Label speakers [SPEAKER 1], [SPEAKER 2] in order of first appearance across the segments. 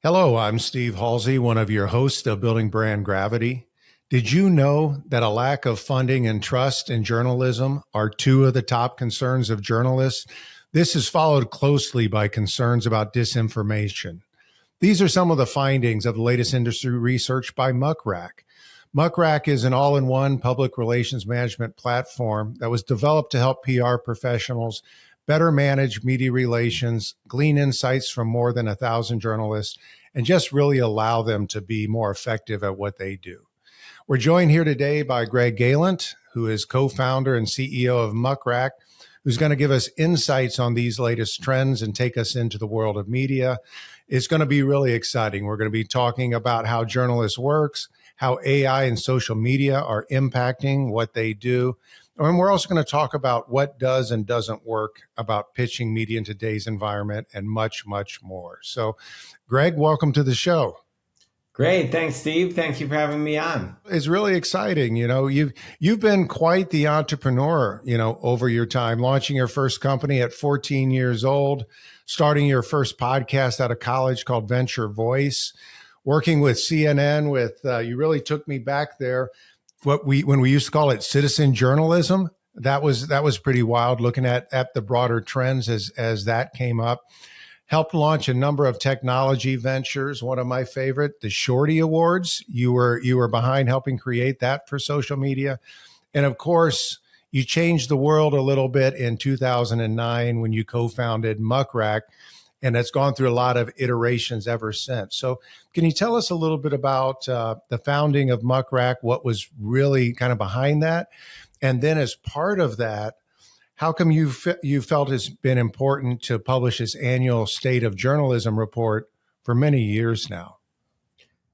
[SPEAKER 1] Hello, I'm Steve Halsey, one of your hosts of Building Brand Gravity. Did you know that a lack of funding and trust in journalism are two of the top concerns of journalists? This is followed closely by concerns about disinformation. These are some of the findings of the latest industry research by Muck Rack. Muck Rack is an all-in-one public relations management platform that was developed to help PR professionals better manage media relations, glean insights from more than 1,000 journalists, and just really allow them to be more effective at what they do. We're joined here today by Greg Galant, who is co-founder and CEO of Muck Rack, who's going to give us insights on these latest trends and take us into the world of media. It's going to be really exciting. We're going to be talking about how journalists works, how AI and social media are impacting what they do. And we're also going to talk about what does and doesn't work about pitching media in today's environment and much, much more. So, Greg, welcome to the show.
[SPEAKER 2] Great. Thanks, Steve. Thank you for having me on.
[SPEAKER 1] It's really exciting. You've been quite the entrepreneur, over your time, launching your first company at 14 years old, starting your first podcast out of college called Venture Voice, working with CNN you really took me back there. When we used to call it citizen journalism, that was pretty wild, looking at the broader trends as that came up. Helped launch a number of technology ventures. One of my favorite, the Shorty Awards. You were behind helping create that for social media. And of course, you changed the world a little bit in 2009 when you co-founded Muck Rack, and it's gone through a lot of iterations ever since. So can you tell us a little bit about the founding of Muck Rack, what was really kind of behind that? And then as part of that, how come you felt it's been important to publish this annual State of Journalism report for many years now?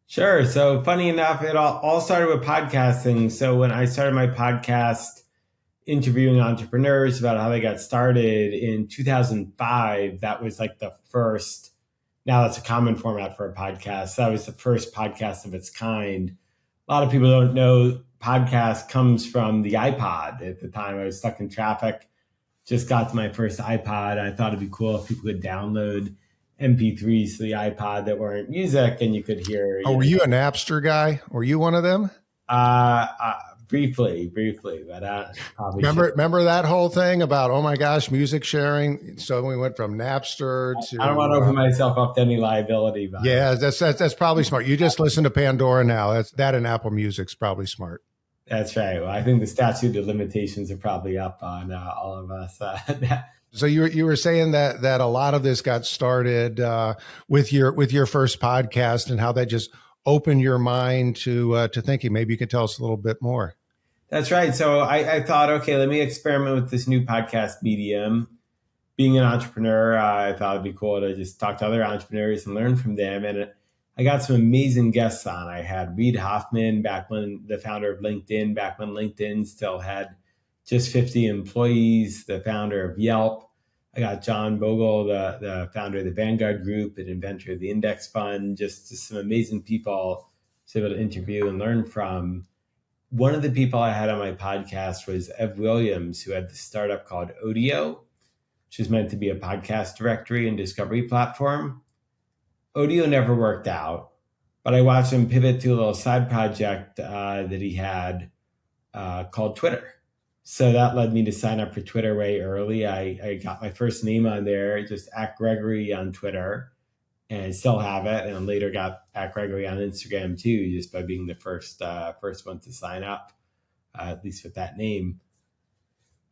[SPEAKER 2] Sure. So funny enough, it all started with podcasting. So when I started my podcast, interviewing entrepreneurs about how they got started in 2005, that was like the first, now that's a common format for a podcast. That was the first podcast of its kind. A lot of people don't know podcast comes from the iPod. At the time I was stuck in traffic, just got to my first iPod. I thought it'd be cool if people could download MP3s to the iPod that weren't music and you could hear.
[SPEAKER 1] Were you a Napster guy? Were you one of them?
[SPEAKER 2] Briefly, but probably
[SPEAKER 1] remember that whole thing about, oh my gosh, music sharing. So we went from Napster to.
[SPEAKER 2] I don't want to open myself up to any liability. But
[SPEAKER 1] yeah, that's probably smart. You just listen to Pandora now. That and Apple Music's probably smart.
[SPEAKER 2] That's right. Well, I think the statute of limitations are probably up on all of us.
[SPEAKER 1] So you were saying that a lot of this got started with your first podcast, and how that just opened your mind to thinking. Maybe you could tell us a little bit more.
[SPEAKER 2] That's right. So I thought, okay, let me experiment with this new podcast medium. Being an entrepreneur, I thought it'd be cool to just talk to other entrepreneurs and learn from them. And I got some amazing guests on. I had Reid Hoffman, the founder of LinkedIn, back when LinkedIn still had just 50 employees, the founder of Yelp. I got John Bogle, the founder of the Vanguard Group and inventor of the Index Fund, just some amazing people to be able to interview and learn from. One of the people I had on my podcast was Ev Williams, who had this startup called Odeo, which is meant to be a podcast directory and discovery platform. Odeo never worked out, but I watched him pivot to a little side project that he had called Twitter. So that led me to sign up for Twitter way early. I got my first name on there, just @Gregory on Twitter, and still have it. And later got @Gregory on Instagram too, just by being the first one to sign up, at least with that name.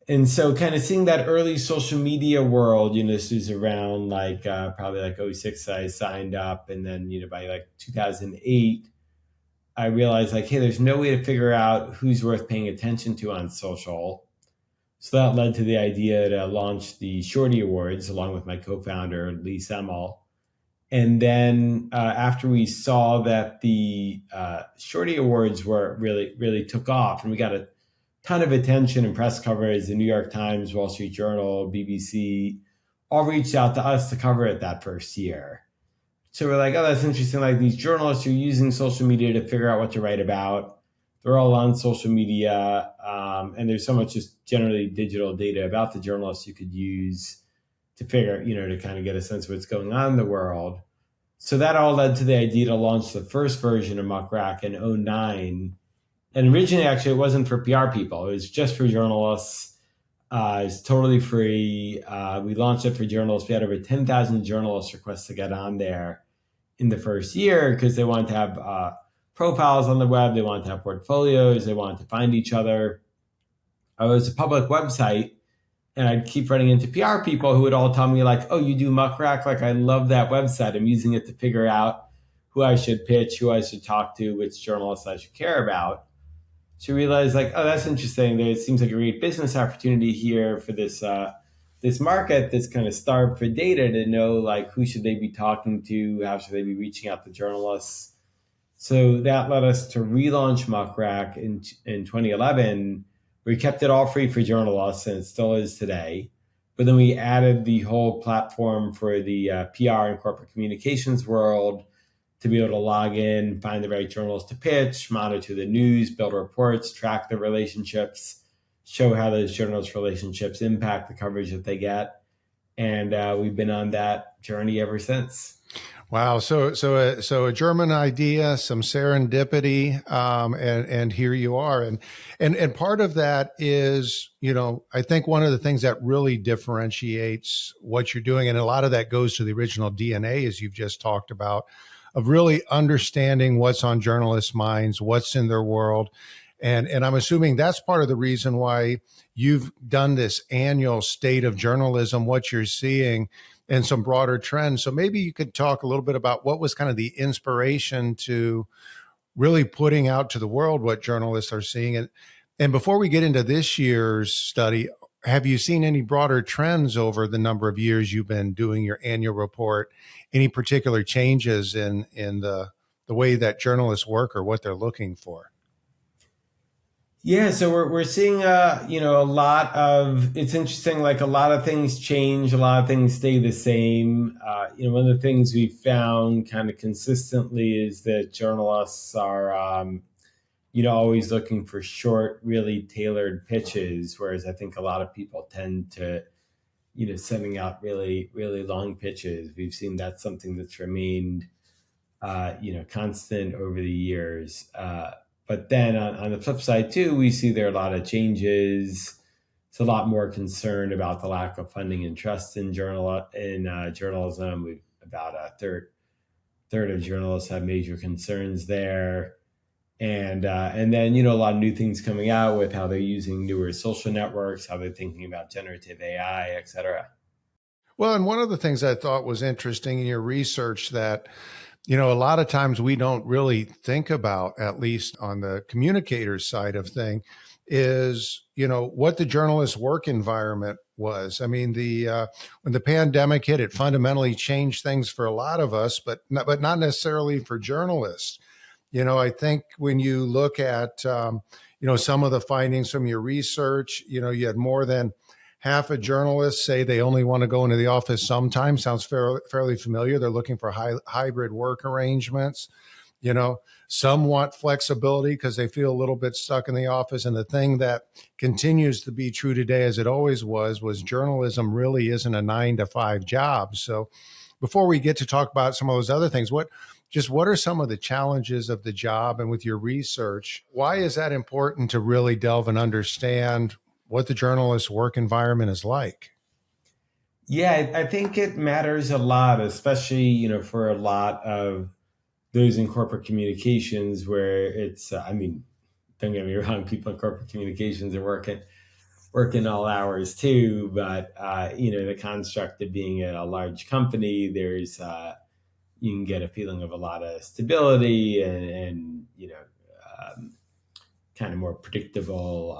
[SPEAKER 2] And so kind of seeing that early social media world, this is around probably like 06 I signed up. And then, by 2008, I realized hey, there's no way to figure out who's worth paying attention to on social. So that led to the idea to launch the Shorty Awards along with my co-founder, Lee Semmel. And then after we saw that the Shorty Awards were really took off, and we got a ton of attention and press coverage, the New York Times, Wall Street Journal, BBC, all reached out to us to cover it that first year. So we're like, oh, that's interesting. These journalists are using social media to figure out what to write about. They're all on social media. And there's so much just generally digital data about the journalists you could use to figure, to kind of get a sense of what's going on in the world. So that all led to the idea to launch the first version of Muck Rack in '09. And originally, actually, it wasn't for PR people. It was just for journalists. It's totally free. We launched it for journalists. We had over 10,000 journalist requests to get on there in the first year because they wanted to have profiles on the web. They wanted to have portfolios. They wanted to find each other. It was a public website, and I'd keep running into PR people who would all tell me like, "Oh, you do Muck Rack? Like, I love that website. I'm using it to figure out who I should pitch, who I should talk to, which journalists I should care about." So you realize like, oh, that's interesting. There seems like a great business opportunity here for this market that's kind of starved for data to know like who should they be talking to, how should they be reaching out to journalists. So that led us to relaunch Muck Rack in 2011. We kept it all free for journalists, and it still is today. But then we added the whole platform for the PR and corporate communications world to be able to log in, find the right journals to pitch, monitor the news, build reports, track the relationships, show how those journals' relationships impact the coverage that they get. And we've been on that journey ever since.
[SPEAKER 1] Wow. So a German idea, some serendipity, and here you are. And part of that is, I think one of the things that really differentiates what you're doing, and a lot of that goes to the original DNA, as you've just talked about, of really understanding what's on journalists' minds, what's in their world. And I'm assuming that's part of the reason why you've done this annual State of Journalism, what you're seeing, and some broader trends. So maybe you could talk a little bit about what was kind of the inspiration to really putting out to the world what journalists are seeing. And before we get into this year's study, have you seen any broader trends over the number of years you've been doing your annual report? Any particular changes in the way that journalists work or what they're looking for?
[SPEAKER 2] Yeah, so we're seeing a lot of, it's interesting, like a lot of things change, a lot of things stay the same. One of the things we found kind of consistently is that journalists are always looking for short, really tailored pitches, whereas I think a lot of people tend to sending out really, really long pitches. We've seen that's something that's remained constant over the years. But then on the flip side too, we see there are a lot of changes. It's a lot more concerned about the lack of funding and trust in journalism. We've about a third of journalists have major concerns there, and then a lot of new things coming out with how they're using newer social networks, how they're thinking about generative AI, et cetera.
[SPEAKER 1] Well, and one of the things I thought was interesting in your research that a lot of times we don't really think about, at least on the communicator's side of thing, is what the journalist's work environment was. I mean, when the pandemic hit, it fundamentally changed things for a lot of us, but not necessarily for journalists. I think when you look at some of the findings from your research, you had more than half of journalists say they only want to go into the office sometimes. Sounds fairly familiar. They're looking for hybrid work arrangements. Some want flexibility because they feel a little bit stuck in the office. And the thing that continues to be true today, as it always was journalism really isn't a 9-to-5 job. So before we get to talk about some of those other things, what are some of the challenges of the job? And with your research, why is that important to really delve and understand what the journalist's work environment is like?
[SPEAKER 2] Yeah, I think it matters a lot, especially, for a lot of those in corporate communications where it's, don't get me wrong, people in corporate communications are working all hours too, but, the construct of being at a large company, there's, you can get a feeling of a lot of stability and kind of more predictable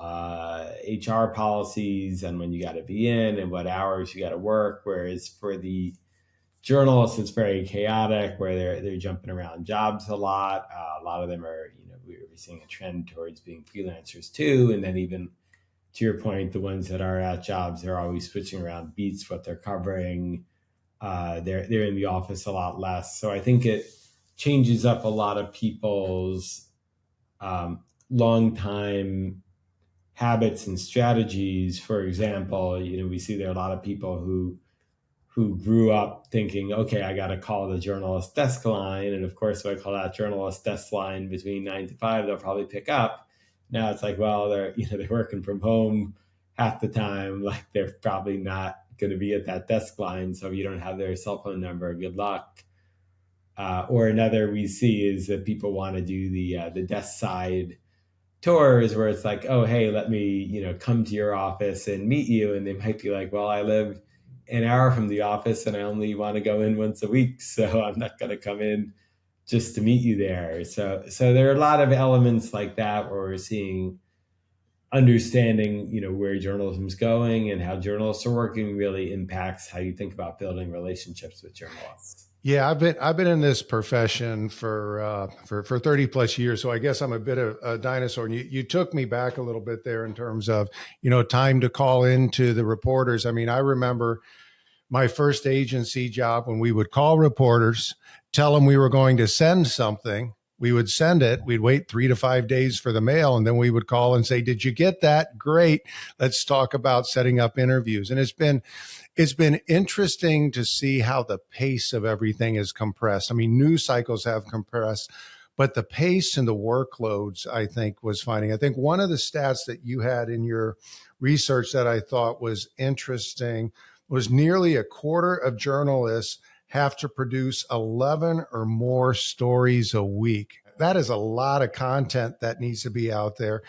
[SPEAKER 2] HR policies and when you got to be in and what hours you got to work. Whereas for the journalists, it's very chaotic, where they're jumping around jobs a lot. A lot of them are, we're seeing a trend towards being freelancers too. And then even to your point, the ones that are at jobs, they're always switching around beats, what they're covering. They're in the office a lot less. So I think it changes up a lot of people's long time habits and strategies. For example, we see there are a lot of people who who grew up thinking, okay, I got to call the journalist desk line. And of course, if I call that journalist desk line between 9 to 5, they'll probably pick up. Now it's like, well, they're working from home half the time. Like they're probably not going to be at that desk line. So if you don't have their cell phone number, good luck. Or another we see is that people want to do the desk side tours where it's like, oh, hey, let me, come to your office and meet you. And they might be like, well, I live an hour from the office and I only want to go in once a week. So I'm not going to come in just to meet you there. So there are a lot of elements like that where we're seeing understanding, where journalism's going and how journalists are working really impacts how you think about building relationships with journalists.
[SPEAKER 1] Yeah, I've been in this profession for 30 plus years, so I guess I'm a bit of a dinosaur. And you took me back a little bit there in terms of time to call into the reporters. I mean, I remember my first agency job when we would call reporters, tell them we were going to send something. We would send it. We'd wait 3 to 5 days for the mail, and then we would call and say, "Did you get that? Great. Let's talk about setting up interviews." And it's been interesting to see how the pace of everything is compressed. I mean, news cycles have compressed, but the pace and the workloads, I think, was finding. I think one of the stats that you had in your research that I thought was interesting was nearly a quarter of journalists have to produce 11 or more stories a week. That is a lot of content that needs to be out there.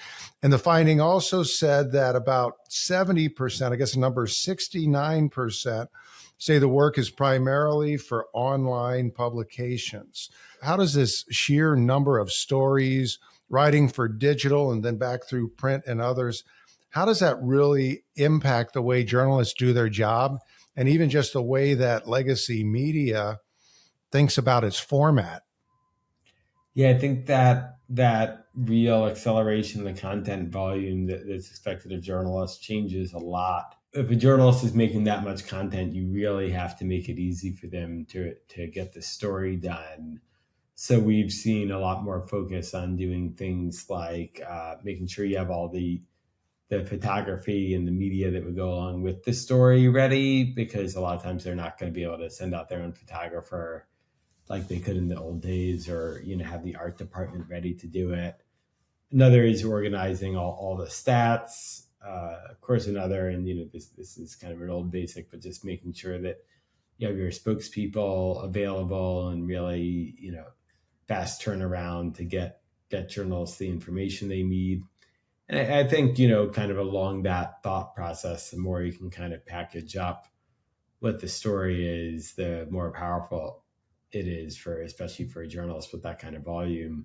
[SPEAKER 1] And the finding also said that about 70%, I guess the number is 69%, say the work is primarily for online publications. How does this sheer number of stories, writing for digital and then back through print and others, how does that really impact the way journalists do their job and even just the way that legacy media thinks about its format?
[SPEAKER 2] Yeah, I think that real acceleration in the content volume that's expected of journalists changes a lot. If a journalist is making that much content, you really have to make it easy for them to get the story done. So we've seen a lot more focus on doing things like making sure you have all the photography and the media that would go along with the story ready, because a lot of times they're not going to be able to send out their own photographer like they could in the old days, or have the art department ready to do it. Another is organizing all the stats. Of course, another, and this is kind of an old basic, but just making sure that you have your spokespeople available and really fast turnaround to get journalists the information they need. And I think kind of along that thought process, the more you can kind of package up what the story is, the more powerful it is especially for a journalist with that kind of volume.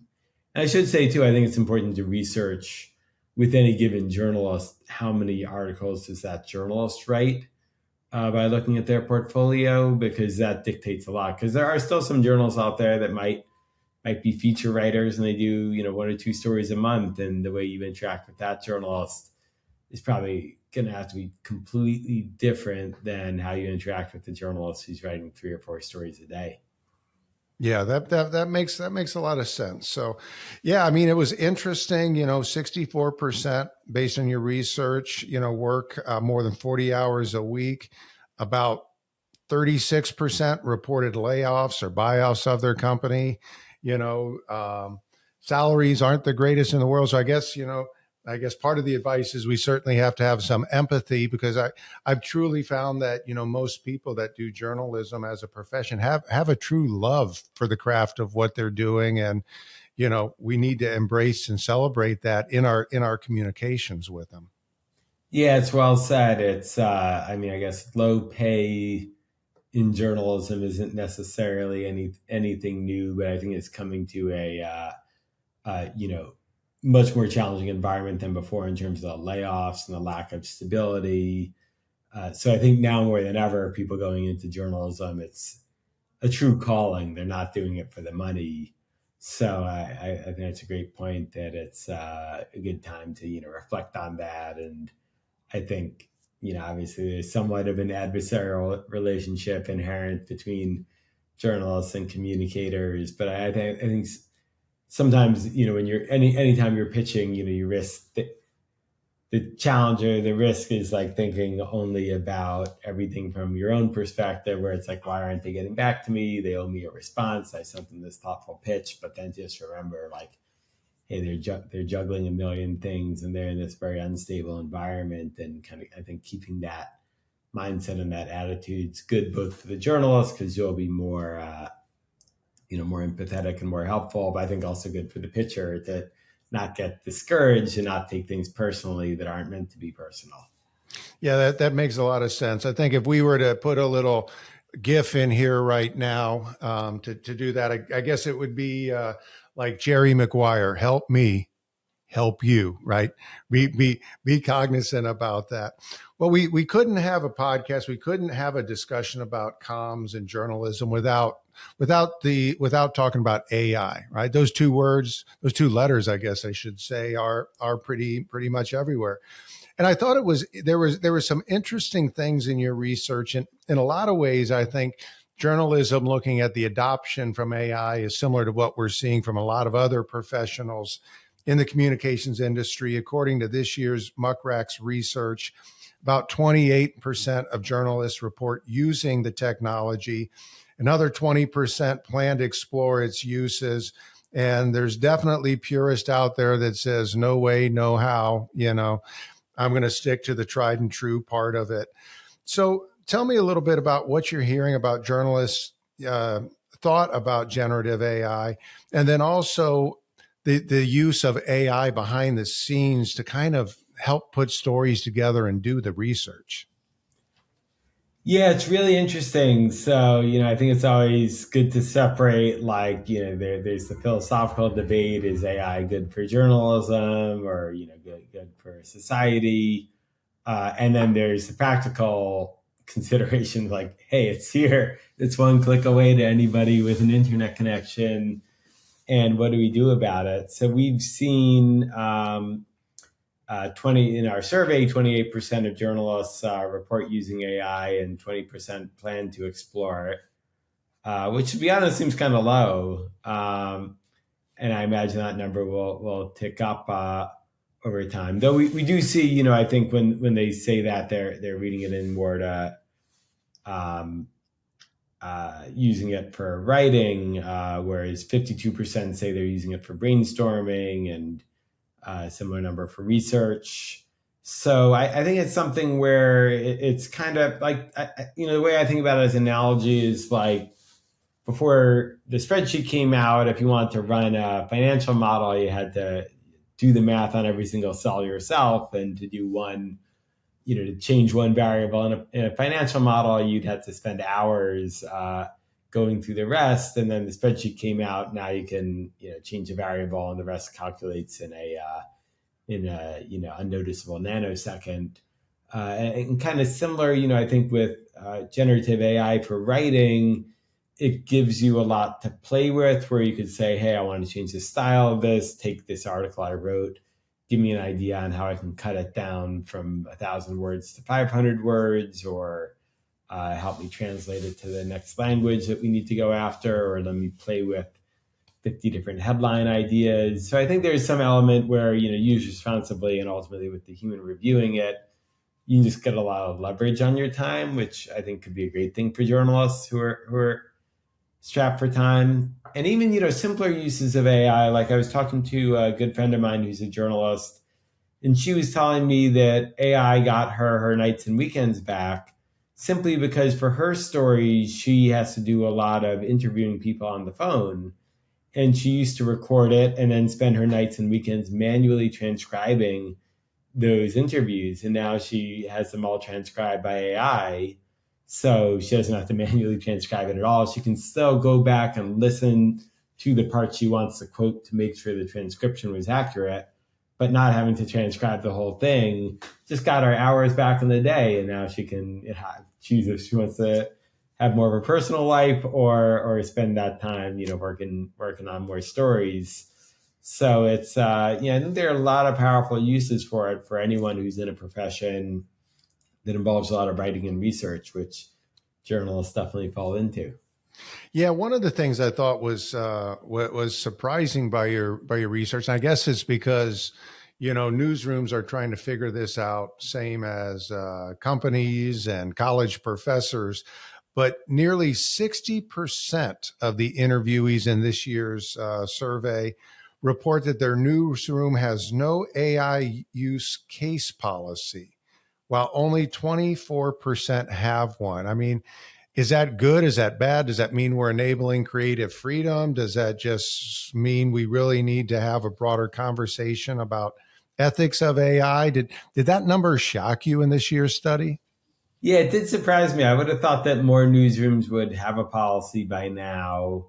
[SPEAKER 2] And I should say too, I think it's important to research with any given journalist, how many articles does that journalist write by looking at their portfolio, because that dictates a lot. Because there are still some journalists out there that might be feature writers and they do, 1 or 2 stories a month. And the way you interact with that journalist is probably going to have to be completely different than how you interact with the journalist who's writing 3 or 4 stories a day.
[SPEAKER 1] Yeah, that makes a lot of sense. So, yeah, I mean, it was interesting. 64% based on your research, work more than 40 hours a week. About 36% reported layoffs or buyouts of their company. Salaries aren't the greatest in the world. So I guess part of the advice is we certainly have to have some empathy, because I've truly found that, most people that do journalism as a profession have a true love for the craft of what they're doing. And, we need to embrace and celebrate that in our communications with them.
[SPEAKER 2] Yeah, it's well said. It's, I guess low pay in journalism isn't necessarily anything new, but I think it's coming to a, much more challenging environment than before in terms of the layoffs and the lack of stability. So I think now more than ever, people going into journalism, it's a true calling. They're not doing it for the money. So I think that's a great point, that it's a good time to, reflect on that. And I think, obviously there's somewhat of an adversarial relationship inherent between journalists and communicators, but I think sometimes, when you're anytime you're pitching, you risk the challenge or the risk is like thinking only about everything from your own perspective, where it's like, why aren't they getting back to me? They owe me a response. I sent them this thoughtful pitch, but then just remember, like, hey, they're juggling a million things, and they're in this very unstable environment. And kind of, I think keeping that mindset and that attitude is good both for the journalist, because you'll be more, more empathetic and more helpful. But I think also good for the pitcher to not get discouraged and not take things personally that aren't meant to be personal.
[SPEAKER 1] Yeah, that makes a lot of sense. I think if we were to put a little GIF in here right now to do that, I guess it would be like Jerry Maguire, help me, help you, right? Be cognizant about that. Well, we couldn't have a podcast, we couldn't have a discussion about comms and journalism without talking about AI, right? Those two letters, I guess I should say, are pretty much everywhere. And I thought there was some interesting things in your research, and in a lot of ways, I think journalism looking at the adoption from AI is similar to what we're seeing from a lot of other professionals in the communications industry. According to this year's Muck Rack's research, about 28% of journalists report using the technology. Another 20% plan to explore its uses. And there's definitely purists out there that says, no way, no how, I'm going to stick to the tried and true part of it. So tell me a little bit about what you're hearing about journalists' thought about generative AI, and then also the use of AI behind the scenes to kind of help put stories together and do the research.
[SPEAKER 2] Yeah, it's really interesting. So, I think it's always good to separate, like, there's the philosophical debate, is AI good for journalism or, good for society? And then there's the practical consideration, like, hey, it's here. It's one click away to anybody with an internet connection. And what do we do about it? So we've seen 20 in our survey, 28% of journalists report using AI, and 20% plan to explore it, which, to be honest, seems kind of low. And I imagine that number will tick up over time. Though we do see, I think when they say that, they're reading it in more to using it for writing, whereas 52% say they're using it for brainstorming, and similar number for research. So I think it's something where it's kind of like, the way I think about it as an analogy is like, before the spreadsheet came out, if you wanted to run a financial model, you had to do the math on every single cell yourself, and to do one, to change one variable in a financial model, you'd have to spend hours going through the rest. And then the spreadsheet came out. Now you can change a variable, and the rest calculates in a unnoticeable nanosecond. And kind of similar, I think with generative AI for writing, it gives you a lot to play with, where you could say, hey, I want to change the style of this, take this article I wrote, give me an idea on how I can cut it down from 1,000 words to 500 words, or help me translate it to the next language that we need to go after, or let me play with 50 different headline ideas. So I think there's some element where, use responsibly, and ultimately with the human reviewing it, you can just get a lot of leverage on your time, which I think could be a great thing for journalists who are strapped for time. And even, simpler uses of AI. Like, I was talking to a good friend of mine who's a journalist, and she was telling me that AI got her nights and weekends back, simply because for her stories, she has to do a lot of interviewing people on the phone. And she used to record it and then spend her nights and weekends manually transcribing those interviews. And now she has them all transcribed by AI. So she doesn't have to manually transcribe it at all. She can still go back and listen to the part she wants to quote to make sure the transcription was accurate, but not having to transcribe the whole thing. Just got her hours back in the day, and now she can choose if she wants to have more of a personal life or spend that time, working on more stories. So it's, I think there are a lot of powerful uses for it for anyone who's in a profession that involves a lot of writing and research, which journalists definitely fall into.
[SPEAKER 1] Yeah, one of the things I thought was surprising by your research, and I guess it's because Newsrooms are trying to figure this out, same as companies and college professors. But nearly 60% of the interviewees in this year's survey report that their newsroom has no AI use case policy, while only 24% have one. I mean, is that good? Is that bad? Does that mean we're enabling creative freedom? Does that just mean we really need to have a broader conversation about ethics of AI? Did that number shock you in this year's study?
[SPEAKER 2] Yeah, it did surprise me. I would have thought that more newsrooms would have a policy by now.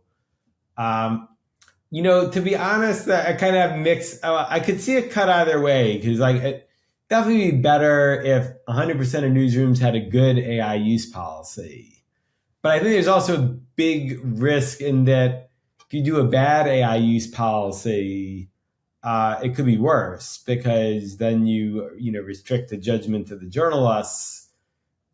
[SPEAKER 2] Um, to be honest, I kind of have mixed. I could see it cut either way because, like, it definitely be better if 100% of newsrooms had a good AI use policy. But I think there's also a big risk in that if you do a bad AI use policy, it could be worse because then you restrict the judgment of the journalists,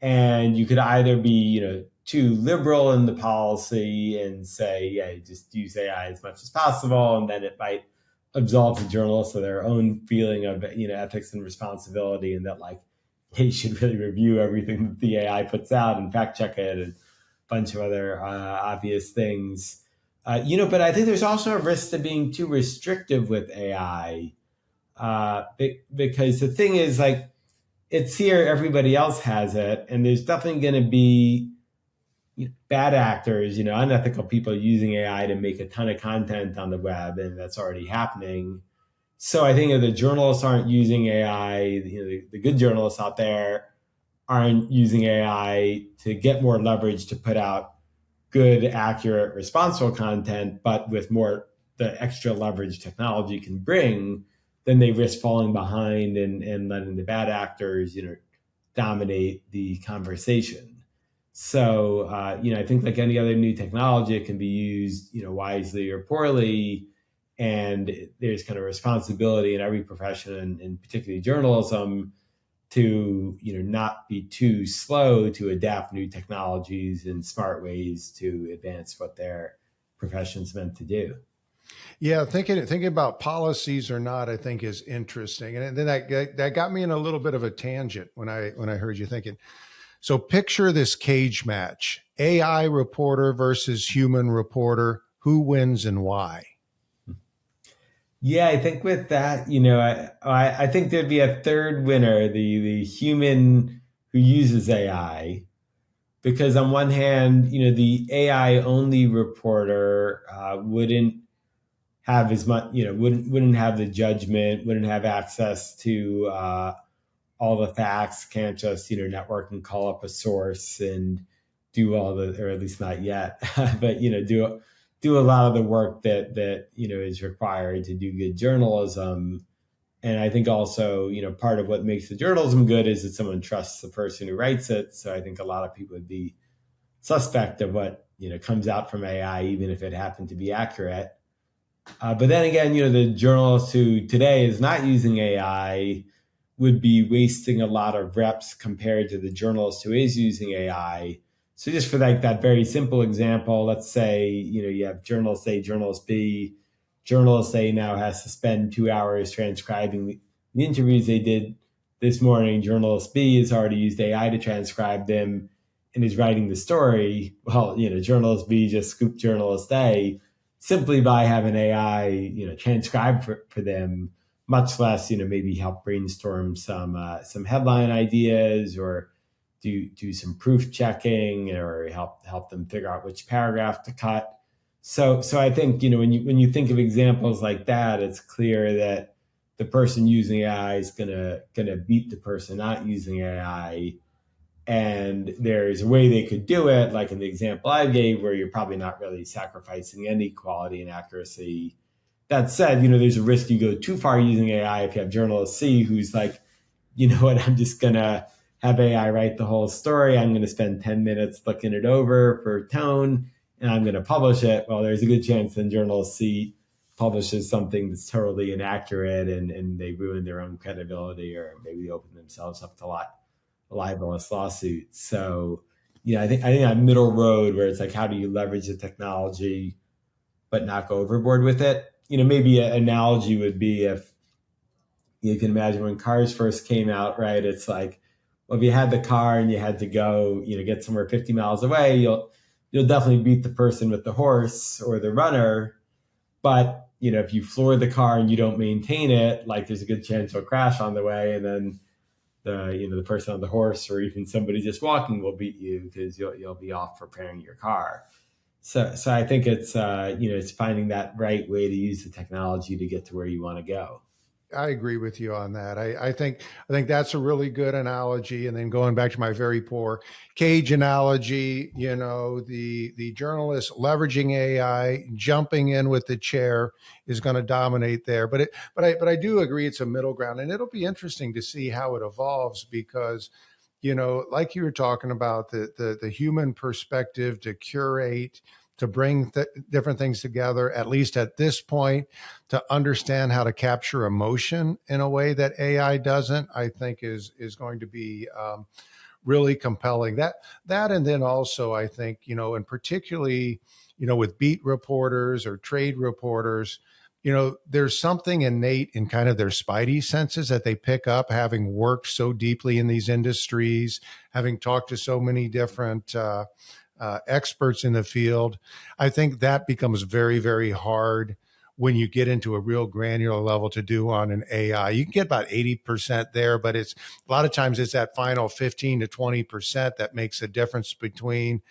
[SPEAKER 2] and you could either be too liberal in the policy and say, yeah, just use AI as much as possible, and then it might absolve the journalists of their own feeling of ethics and responsibility, and that like they should really review everything that the AI puts out and fact check it and a bunch of other obvious things. But I think there's also a risk to being too restrictive with AI because the thing is, like, it's here, everybody else has it, and there's definitely going to be bad actors, unethical people using AI to make a ton of content on the web, and that's already happening. So I think if the journalists aren't using AI, the good journalists out there aren't using AI to get more leverage to put out good, accurate, responsible content, but with more the extra leverage technology can bring, then they risk falling behind and letting the bad actors, dominate the conversation. So, I think like any other new technology, it can be used, wisely or poorly. And there's kind of responsibility in every profession, and particularly journalism, to not be too slow to adapt new technologies in smart ways to advance what their profession's meant to do.
[SPEAKER 1] Yeah, thinking about policies or not, I think is interesting, and then that got me in a little bit of a tangent when I heard you thinking. So picture this cage match: AI reporter versus human reporter. Who wins and why?
[SPEAKER 2] Yeah, I think with that, I think there'd be a third winner, the human who uses AI, because on one hand, the AI only reporter wouldn't have as much, wouldn't have the judgment, wouldn't have access to all the facts, can't just network and call up a source and do all the, or at least not yet, but do a lot of the work that is required to do good journalism. And I think also, part of what makes the journalism good is that someone trusts the person who writes it. So I think a lot of people would be suspect of what comes out from AI, even if it happened to be accurate. But then again, the journalist who today is not using AI would be wasting a lot of reps compared to the journalist who is using AI. So just for like that very simple example, let's say, you have journalist A, journalist B. Journalist A now has to spend 2 hours transcribing the interviews they did this morning. Journalist B has already used AI to transcribe them and is writing the story. Well, journalist B just scooped journalist A simply by having AI, transcribe for them, much less, maybe help brainstorm some headline ideas or do some proof checking or help them figure out which paragraph to cut. So I think, when you think of examples like that, it's clear that the person using AI is gonna beat the person not using AI. And there's a way they could do it, like in the example I gave, where you're probably not really sacrificing any quality and accuracy. That said, there's a risk you go too far using AI if you have journalist C who's like, you know what, I'm just going to have AI write the whole story. I'm going to spend 10 minutes looking it over for tone, and I'm going to publish it. Well, there's a good chance then journalist C publishes something that's totally inaccurate and they ruin their own credibility, or maybe open themselves up to libelous lawsuits. So, I think that middle road where it's like, how do you leverage the technology but not go overboard with it? Maybe an analogy would be if You can imagine when cars first came out, right? It's like, well, if you had the car and you had to go, get somewhere 50 miles away, you'll definitely beat the person with the horse or the runner. But, if you floor the car and you don't maintain it, like there's a good chance you'll crash on the way. And then the person on the horse or even somebody just walking will beat you because you'll be off repairing your car. So I think it's, it's finding that right way to use the technology to get to where you want to go.
[SPEAKER 1] I agree with you on that. I think that's a really good analogy. And then going back to my very poor cage analogy, the journalist leveraging AI, jumping in with the chair is going to dominate there. But I do agree it's a middle ground, and it'll be interesting to see how it evolves because, like you were talking about the human perspective to curate, to bring different things together, at least at this point, to understand how to capture emotion in a way that AI doesn't, I think is going to be really compelling. That and then also I think, and particularly, with beat reporters or trade reporters, there's something innate in kind of their spidey senses that they pick up, having worked so deeply in these industries, having talked to so many different experts in the field. I think that becomes very, very hard when you get into a real granular level to do on an AI. You can get about 80% there, but it's a lot of times it's that final 15 to 20% that makes a difference between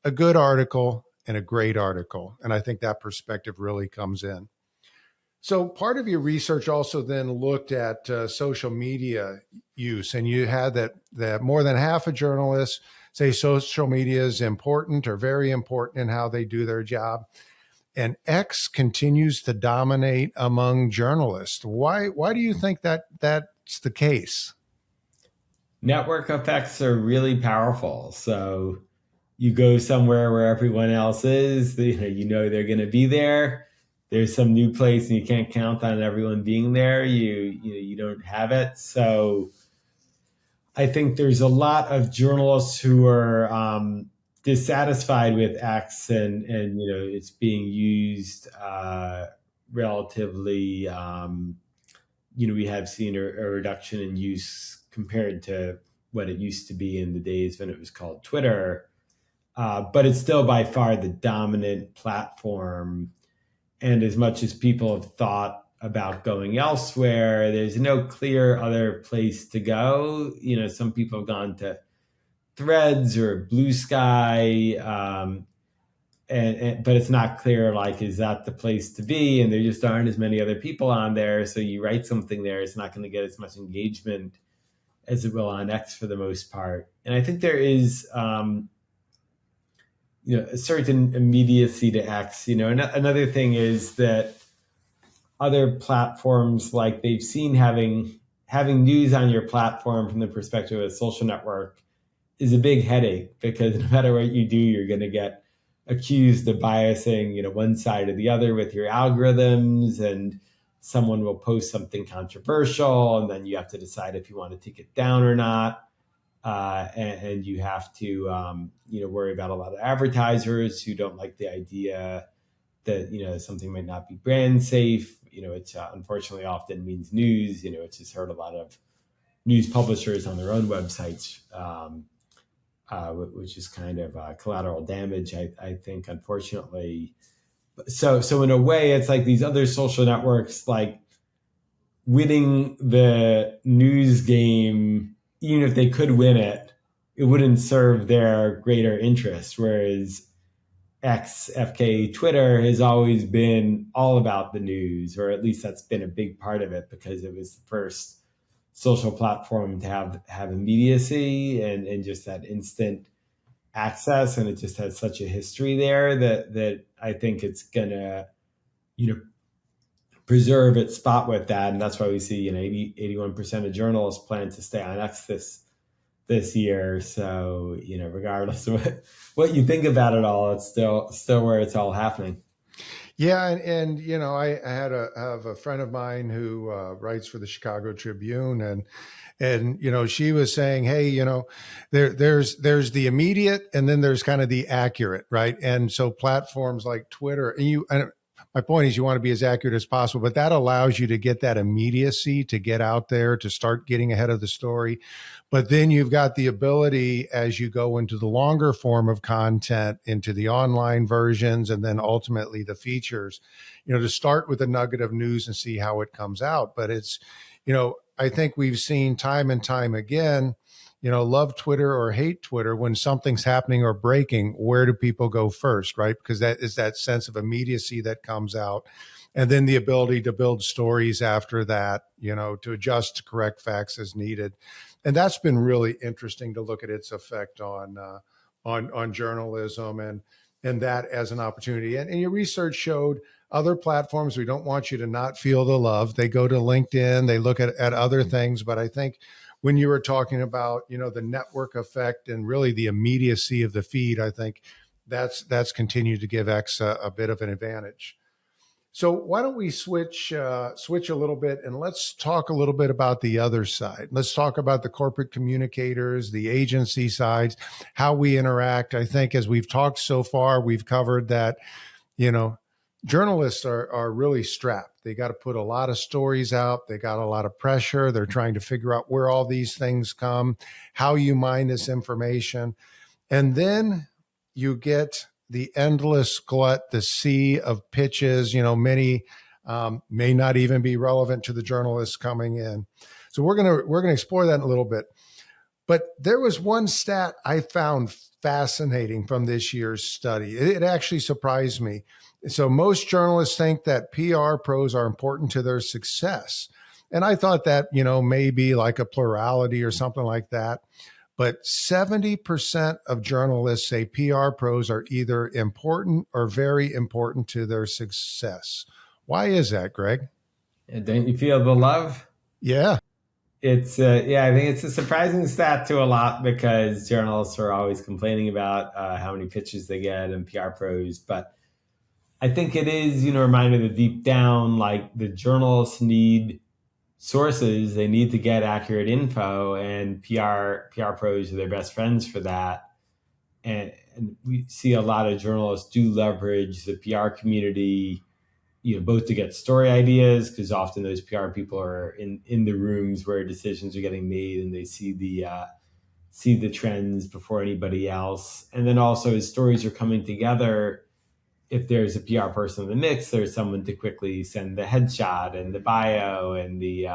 [SPEAKER 1] a good article and a great article. And I think that perspective really comes in. So part of your research also then looked at social media use, and you had that more than half of journalists say social media is important or very important in how they do their job. And X continues to dominate among journalists. Why do you think that's the case?
[SPEAKER 2] Network effects are really powerful. So you go somewhere where everyone else is, they're going to be there. There's some new place and you can't count on everyone being there. You don't have it. So I think there's a lot of journalists who are dissatisfied with X, and it's being used relatively. We have seen a reduction in use compared to what it used to be in the days when it was called Twitter, but it's still by far the dominant platform. And as much as people have thought about going elsewhere, there's no clear other place to go. Some people have gone to Threads or Blue Sky, but it's not clear, like, is that the place to be? And there just aren't as many other people on there. So you write something there, it's not going to get as much engagement as it will on X for the most part. And I think there is, a certain immediacy to X. Another thing is that other platforms, like, they've seen having news on your platform from the perspective of a social network is a big headache, because no matter what you do, you're going to get accused of biasing, one side or the other with your algorithms, and someone will post something controversial, and then you have to decide if you want to take it down or not. And you have to, worry about a lot of advertisers who don't like the idea that, something might not be brand safe. Which unfortunately often means news. It's just hurt a lot of news publishers on their own websites, which is kind of collateral damage, I think, unfortunately. So in a way, it's like these other social networks, like, winning the news game, even if they could win it, it wouldn't serve their greater interest. Whereas X, FK, Twitter has always been all about the news, or at least that's been a big part of it, because it was the first social platform to have immediacy and just that instant access. And it just has such a history there that I think it's gonna, preserve its spot with that. And that's why we see, 81% of journalists plan to stay on X this year. So, regardless of what you think about it all, it's still where it's all happening.
[SPEAKER 1] Yeah, and I have a friend of mine who writes for the Chicago Tribune, and she was saying, hey, there's the immediate, and then there's kind of the accurate, right? And so platforms like Twitter, and my point is you want to be as accurate as possible, but that allows you to get that immediacy to get out there, to start getting ahead of the story. But then you've got the ability as you go into the longer form of content, into the online versions, and then ultimately the features, to start with a nugget of news and see how it comes out. But it's, I think we've seen time and time again, love Twitter or hate Twitter, when something's happening or breaking, where do people go first, right? Because that is that sense of immediacy that comes out. And then the ability to build stories after that, to adjust to correct facts as needed. And that's been really interesting to look at its effect on journalism and that as an opportunity. And your research showed other platforms, we don't want you to not feel the love. They go to LinkedIn, they look at other things. But I think when you were talking about, the network effect and really the immediacy of the feed, I think that's continued to give X a bit of an advantage. So why don't we switch a little bit and let's talk a little bit about the other side. Let's talk about the corporate communicators, the agency sides, how we interact. I think as we've talked so far, we've covered that, journalists are really strapped. They got to put a lot of stories out. They got a lot of pressure. They're trying to figure out where all these things come, how you mine this information. And then you get the endless glut, the sea of pitches, many may not even be relevant to the journalists coming in. So we're going to explore that in a little bit. But there was one stat I found fascinating from this year's study. It actually surprised me. So most journalists think that PR pros are important to their success. And I thought that, may be like a plurality or something like that. But 70% of journalists say PR pros are either important or very important to their success. Why is that, Greg?
[SPEAKER 2] Don't you feel the love?
[SPEAKER 1] Yeah.
[SPEAKER 2] It's I think it's a surprising stat to a lot because journalists are always complaining about how many pitches they get and PR pros. But I think it is, a reminder that deep down, like the journalists need sources, they need to get accurate info, and PR pros are their best friends for that. And we see a lot of journalists do leverage the PR community, both to get story ideas, because often those PR people are in the rooms where decisions are getting made and they see the trends before anybody else. And then also as stories are coming together, if there's a PR person in the mix, there's someone to quickly send the headshot and the bio and the,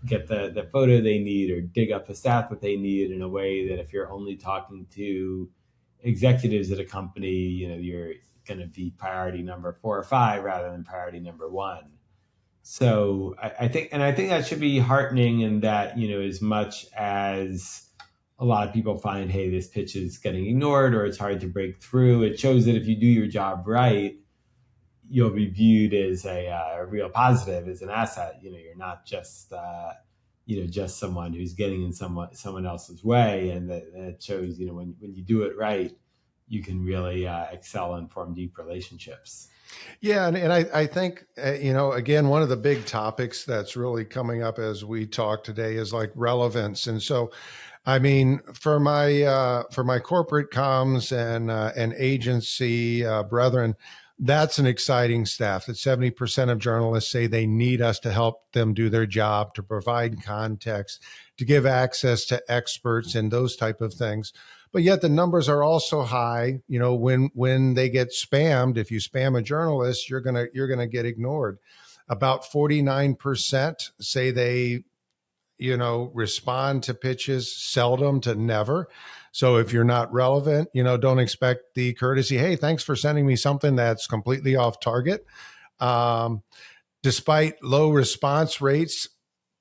[SPEAKER 2] get the photo they need or dig up the stat that they need in a way that if you're only talking to executives at a company, you're going to be priority number 4 or 5 rather than priority number 1. So I think that should be heartening in that, as much as a lot of people find, hey, this pitch is getting ignored or it's hard to break through, it shows that if you do your job right, you'll be viewed as a real positive, as an asset. You're not just just someone who's getting in someone else's way, and that shows when you do it right, you can really excel and form deep relationships.
[SPEAKER 1] Yeah, and I think again, one of the big topics that's really coming up as we talk today is like relevance, and so. I mean, for my corporate comms and agency brethren, that's an exciting staff. That 70% of journalists say they need us to help them do their job, to provide context, to give access to experts and those type of things. But yet the numbers are also high. When they get spammed, if you spam a journalist, you're gonna get ignored. About 49% say they respond to pitches seldom to never. So if you're not relevant, don't expect the courtesy, hey, thanks for sending me something that's completely off target. Despite low response rates,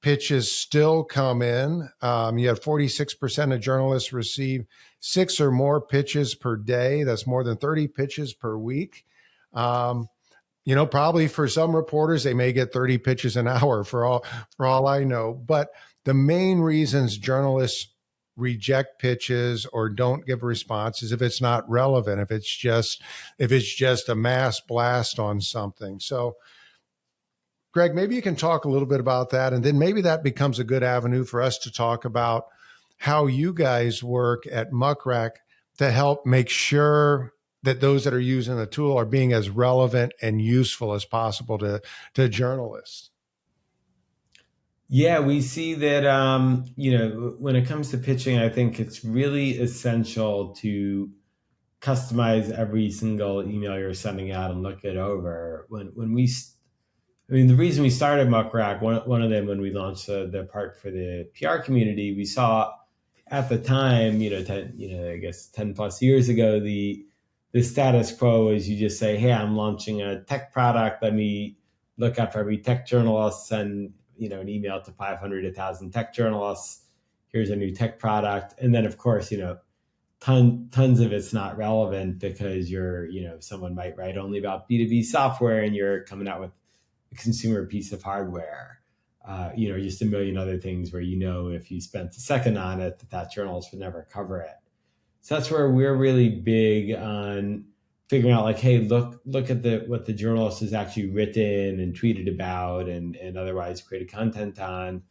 [SPEAKER 1] pitches still come in. You have 46% of journalists receive 6 or more pitches per day. That's more than 30 pitches per week. Probably for some reporters, they may get 30 pitches an hour for all I know. But the main reasons journalists reject pitches or don't give a response is if it's not relevant, if it's just a mass blast on something. So, Greg, maybe you can talk a little bit about that, and then maybe that becomes a good avenue for us to talk about how you guys work at Muck Rack to help make sure that those that are using the tool are being as relevant and useful as possible to journalists?
[SPEAKER 2] Yeah, we see that, when it comes to pitching, I think it's really essential to customize every single email you're sending out and look it over. The reason we started Muck Rack, one of them, when we launched the part for the PR community, we saw at the time, 10 plus years ago, the status quo is you just say, hey, I'm launching a tech product. Let me look up every tech journalist, send, an email to 500, 1,000 tech journalists. Here's a new tech product. And then, of course, tons of it's not relevant because someone might write only about B2B software and you're coming out with a consumer piece of hardware. Just a million other things where, if you spent a second on it, that journalist would never cover it. So that's where we're really big on figuring out, like, hey, look at what the journalist has actually written and tweeted about and otherwise created content on,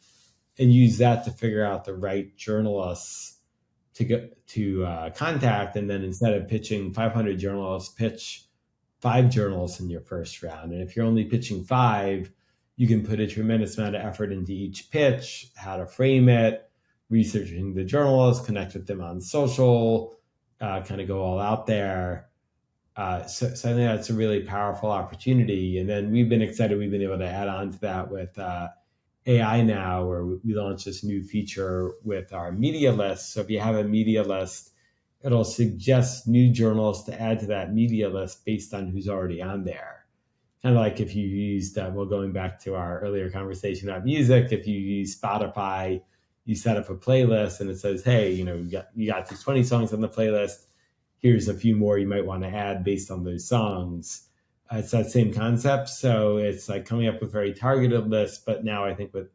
[SPEAKER 2] and use that to figure out the right journalists to contact. And then instead of pitching 500 journalists, pitch 5 journalists in your first round. And if you're only pitching 5, you can put a tremendous amount of effort into each pitch, how to frame it, researching the journalists, connect with them on social, kind of go all out there. So I think that's a really powerful opportunity. And then we've been excited. We've been able to add on to that with AI now, where we launched this new feature with our media list. So if you have a media list, it'll suggest new journalists to add to that media list based on who's already on there. Kind of like if you used, going back to our earlier conversation about music, if you use Spotify, you set up a playlist and it says, hey, you got these 20 songs on the playlist. Here's a few more you might want to add based on those songs. It's that same concept. So it's like coming up with very targeted lists. But now I think with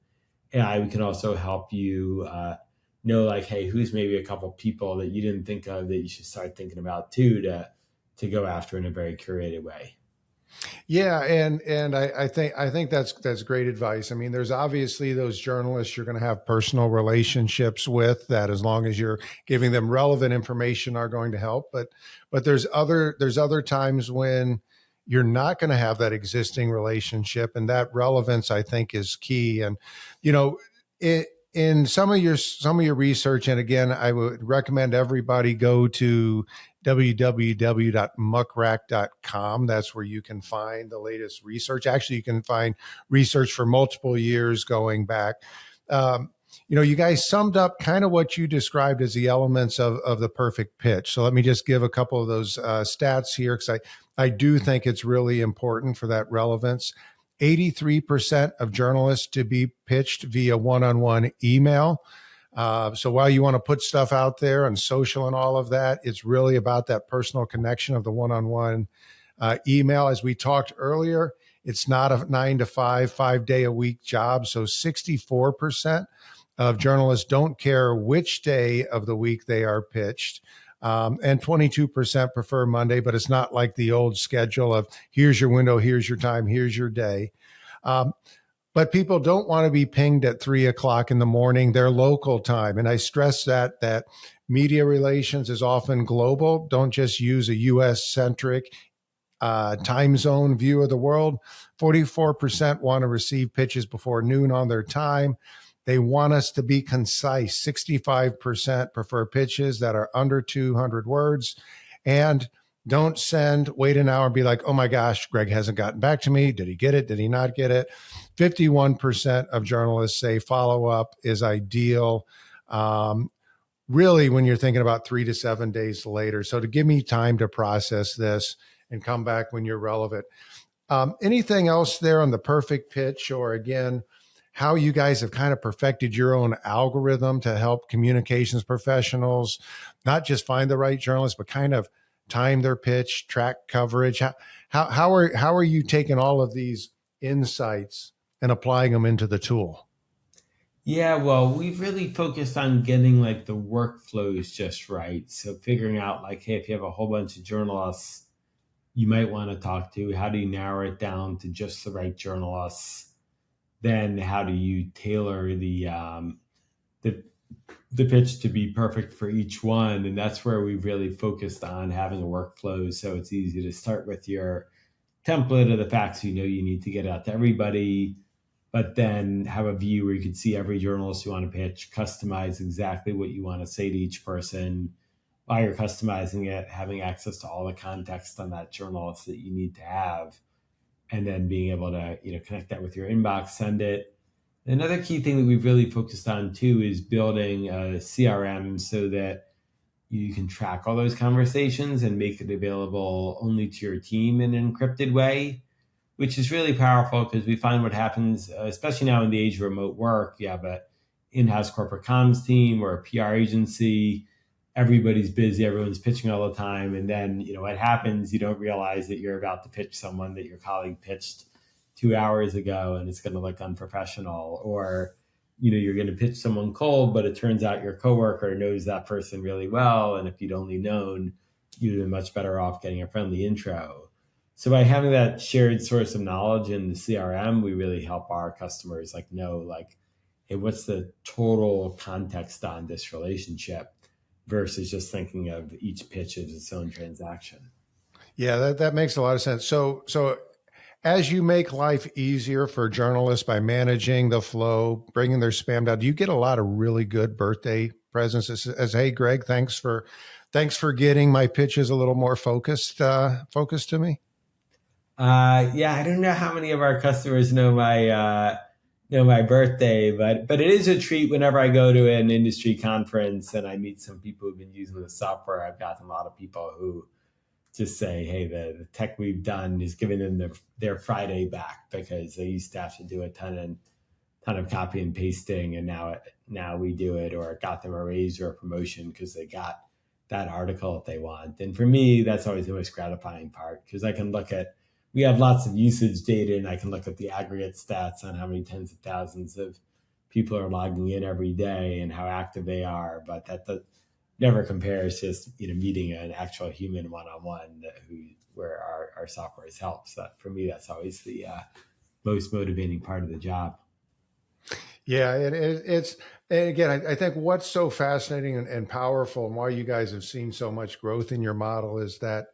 [SPEAKER 2] AI, we can also help you know, like, hey, who's maybe a couple people that you didn't think of that you should start thinking about too, to go after in a very curated way.
[SPEAKER 1] Yeah, and I think that's great advice. I mean, there's obviously those journalists you're going to have personal relationships with that, as long as you're giving them relevant information, are going to help. But there's other times when you're not going to have that existing relationship, and that relevance, I think, is key. And in some of your research, and again, I would recommend everybody go to www.muckrack.com. That's where you can find the latest research. Actually, you can find research for multiple years going back. You guys summed up kind of what you described as the elements of the perfect pitch. So let me just give a couple of those stats here, because I do think it's really important for that relevance. 83% of journalists to be pitched via one-on-one email. So while you want to put stuff out there on social and all of that, it's really about that personal connection of the one-on-one email. As we talked earlier, it's not a 9 to 5, 5-day-a-week job. So 64% of journalists don't care which day of the week they are pitched. And 22% prefer Monday, but it's not like the old schedule of here's your window, here's your time, here's your day. But people don't want to be pinged at 3:00 in the morning, their local time. And I stress that media relations is often global. Don't just use a US centric time zone view of the world. 44% want to receive pitches before noon on their time. They want us to be concise. 65% prefer pitches that are under 200 words. And don't wait an hour and be like, oh my gosh, Greg hasn't gotten back to me. Did he get it? Did he not get it? 51% of journalists say follow up is ideal. Really, when you're thinking about 3 to 7 days later. So to give me time to process this and come back when you're relevant. Anything else there on the perfect pitch, or again, how you guys have kind of perfected your own algorithm to help communications professionals not just find the right journalists, but kind of time their pitch, track coverage? How are you taking all of these insights and applying them into the tool?
[SPEAKER 2] Yeah, well, we've really focused on getting like the workflows just right. So figuring out, like, hey, if you have a whole bunch of journalists you might want to talk to, how do you narrow it down to just the right journalists? Then how do you tailor the the pitch to be perfect for each one. And that's where we really focused on having a workflow. So it's easy to start with your template of the facts you know you need to get out to everybody, but then have a view where you can see every journalist you want to pitch, customize exactly what you want to say to each person. While you're customizing it, having access to all the context on that journalist that you need to have, and then being able to connect that with your inbox, send it. Another key thing that we've really focused on too is building a CRM so that you can track all those conversations and make it available only to your team in an encrypted way, which is really powerful because we find what happens, especially now in the age of remote work. You have a in-house corporate comms team or a PR agency. Everybody's busy. Everyone's pitching all the time. And then, what happens, you don't realize that you're about to pitch someone that your colleague pitched 2 hours ago, and it's going to look unprofessional. Or, you're going to pitch someone cold, but it turns out your coworker knows that person really well. And if you'd only known, you'd have been much better off getting a friendly intro. So by having that shared source of knowledge in the CRM, we really help our customers know hey, what's the total context on this relationship versus just thinking of each pitch as its own transaction.
[SPEAKER 1] Yeah, that makes a lot of sense. So as you make life easier for journalists by managing the flow, bringing their spam down, do you get a lot of really good birthday presents as hey, Greg, thanks for getting my pitches a little more focused to me?
[SPEAKER 2] Yeah, I don't know how many of our customers know my birthday, but it is a treat whenever I go to an industry conference and I meet some people who've been using the software. I've gotten a lot of people who just say, "Hey, the tech we've done is giving them their Friday back because they used to have to do a ton of copy and pasting, and now we do it, or it got them a raise or a promotion because they got that article that they want." And for me, that's always the most gratifying part because I can look at we have lots of usage data, and I can look at the aggregate stats on how many tens of thousands of people are logging in every day and how active they are. But that never compares to just meeting an actual human one-on-one where our software has helped. So for me, that's always the most motivating part of the job.
[SPEAKER 1] Yeah, it's and again, I think what's so fascinating and powerful, and why you guys have seen so much growth in your model is that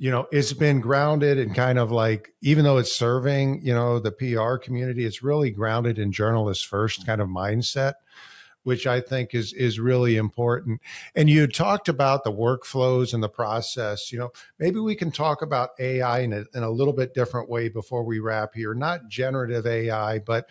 [SPEAKER 1] it's been grounded in kind of like, even though it's serving the PR community, it's really grounded in journalists first kind of mindset, which I think is really important. And you talked about the workflows and the process. Maybe we can talk about AI in a little bit different way before we wrap here. Not generative AI, but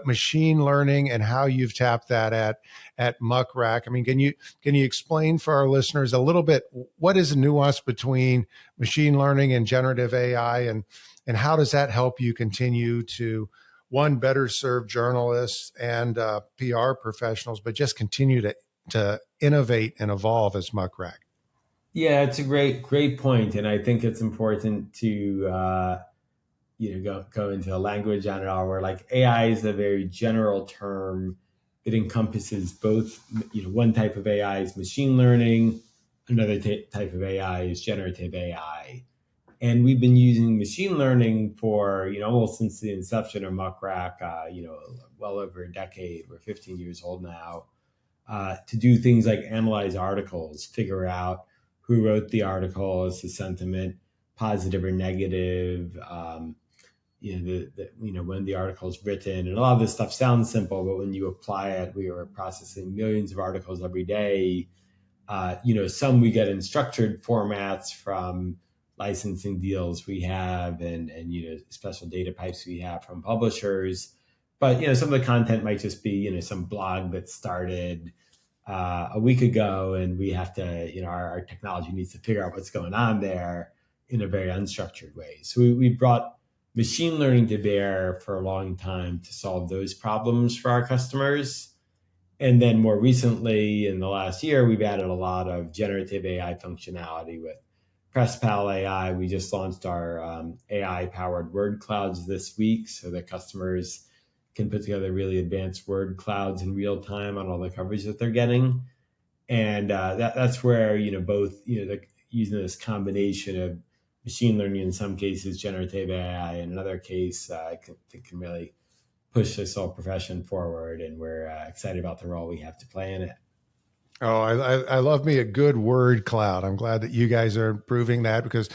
[SPEAKER 1] machine learning and how you've tapped that at Muck Rack. I mean, can you explain for our listeners a little bit what is the nuance between machine learning and generative AI, and how does that help you continue to one, better serve journalists and PR professionals, but just continue to innovate and evolve as Muck Rack?
[SPEAKER 2] Yeah, it's a great point, and I think it's important to go into a language on it all. Where AI is a very general term. It encompasses both. One type of AI is machine learning. Another type of AI is generative AI. And we've been using machine learning for almost since the inception of Muck Rack, well over a decade. We're 15 years old now, to do things like analyze articles, figure out who wrote the article, is the sentiment positive or negative, when the article is written. And a lot of this stuff sounds simple, but when you apply it, we are processing millions of articles every day. Some we get in structured formats from licensing deals we have, and special data pipes we have from publishers. But some of the content might just be some blog that started a week ago, and we have to our technology needs to figure out what's going on there in a very unstructured way. So we brought machine learning to bear for a long time to solve those problems for our customers. And then more recently, in the last year, we've added a lot of generative AI functionality with PressPal AI. We just launched our AI-powered word clouds this week so that customers can put together really advanced word clouds in real time on all the coverage that they're getting. And that's where, both, using this combination of machine learning in some cases, generative AI in another case, can really push this whole profession forward. And we're excited about the role we have to play in it.
[SPEAKER 1] Oh, I love me a good word cloud. I'm glad that you guys are improving that because,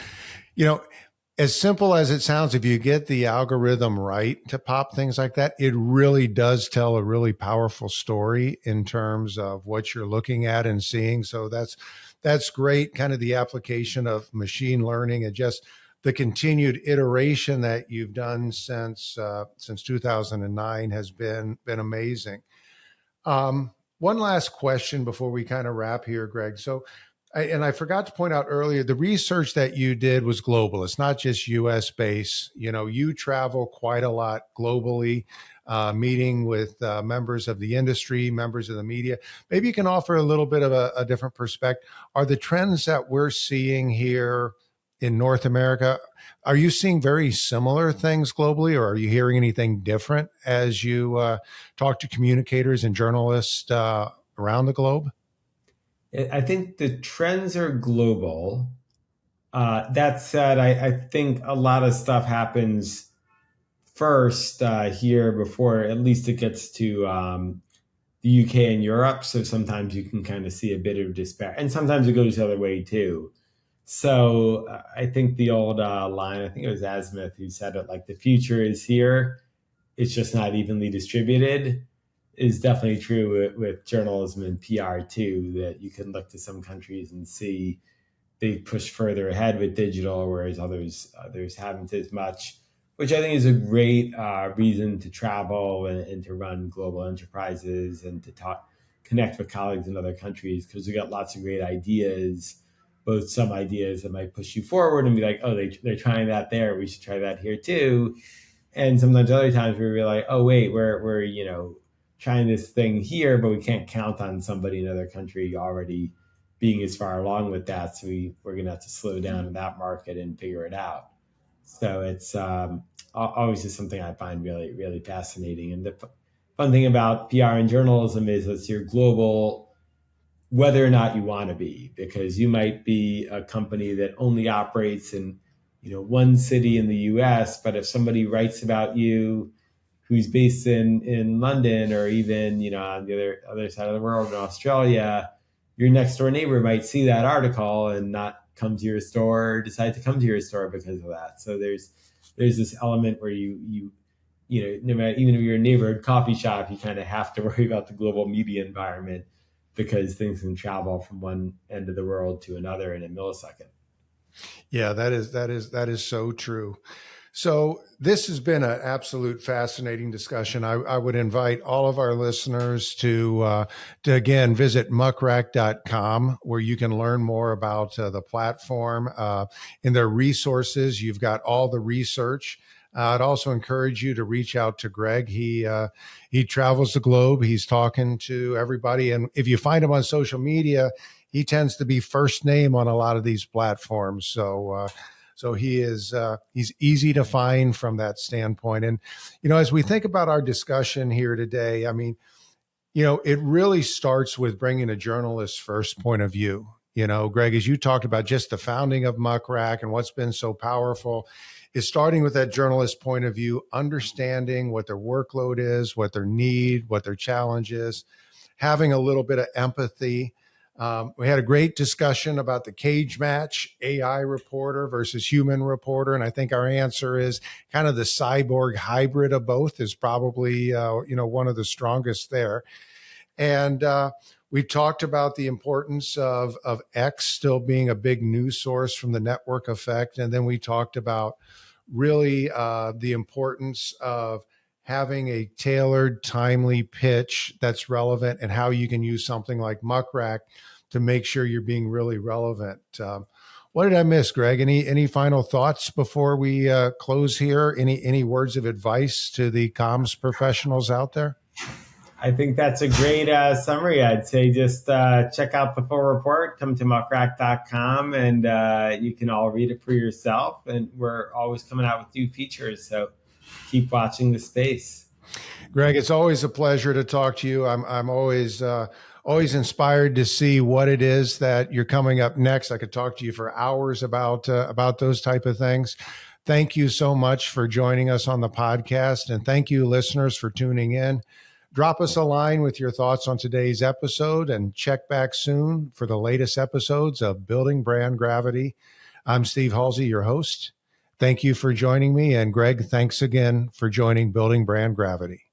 [SPEAKER 1] as simple as it sounds, if you get the algorithm right to pop things like that, it really does tell a really powerful story in terms of what you're looking at and seeing. So that's great. Kind of the application of machine learning and just the continued iteration that you've done since 2009 has been amazing. One last question before we kind of wrap here, Greg. So, I forgot to point out earlier, the research that you did was global. It's not just U.S. based. You travel quite a lot globally, meeting with members of the industry, members of the media. Maybe you can offer a little bit of a different perspective. Are the trends that we're seeing here in North America, are you seeing very similar things globally, or are you hearing anything different as you talk to communicators and journalists around the globe?
[SPEAKER 2] I think the trends are global. That said, I think a lot of stuff happens first here before at least it gets to the UK and Europe. So sometimes you can kind of see a bit of despair, and sometimes it goes the other way too. So I think the old line, I think it was Azimuth who said it, like the future is here, it's just not evenly distributed, is definitely true with journalism and PR too, that you can look to some countries and see they push further ahead with digital, whereas others haven't as much, which I think is a great reason to travel and to run global enterprises and to connect with colleagues in other countries, because we got lots of great ideas, both some ideas that might push you forward and be like, oh, they're trying that there, we should try that here too. And sometimes other times we're like, oh wait, we're trying this thing here, but we can't count on somebody in another country already being as far along with that. So we're going to have to slow down in that market and figure it out. So it's always just something I find really, really fascinating. And the fun thing about PR and journalism is that you're global, whether or not you want to be, because you might be a company that only operates in one city in the US, but if somebody writes about you who's based in London, or even on the other side of the world in Australia, your next door neighbor might see that article and not come to your store, or decide to come to your store because of that. So there's this element where you no matter, even if you're a neighborhood coffee shop, you kind of have to worry about the global media environment, because things can travel from one end of the world to another in a millisecond.
[SPEAKER 1] Yeah, that is so true. So this has been an absolute fascinating discussion. I would invite all of our listeners to again visit muckrack.com, where you can learn more about the platform. In their resources, you've got all the research. I'd also encourage you to reach out to Greg. He travels the globe. He's talking to everybody, and if you find him on social media, he tends to be first name on a lot of these platforms. So he's easy to find from that standpoint. And, as we think about our discussion here today, I mean, it really starts with bringing a journalist's first point of view. Greg, as you talked about just the founding of Muck Rack and what's been so powerful is starting with that journalist point of view, understanding what their workload is, what their need, what their challenge is, having a little bit of empathy. We had a great discussion about the cage match, AI reporter versus human reporter. And I think our answer is kind of the cyborg hybrid of both is probably, one of the strongest there. And we talked about the importance of X still being a big news source from the network effect. And then we talked about really the importance of having a tailored, timely pitch that's relevant, and how you can use something like Muck Rack to make sure you're being really relevant. What did I miss, Greg? Any final thoughts before we close here? Any words of advice to the comms professionals out there?
[SPEAKER 2] I think that's a great summary. I'd say just check out the full report, come to muckrack.com, and you can all read it for yourself. And we're always coming out with new features, so keep watching the space.
[SPEAKER 1] Greg, it's always a pleasure to talk to you. I'm always inspired to see what it is that you're coming up next. I could talk to you for hours about those type of things. Thank you so much for joining us on the podcast. And thank you, listeners, for tuning in. Drop us a line with your thoughts on today's episode and check back soon for the latest episodes of Building Brand Gravity. I'm Steve Halsey, your host. Thank you for joining me. And Greg, thanks again for joining Building Brand Gravity.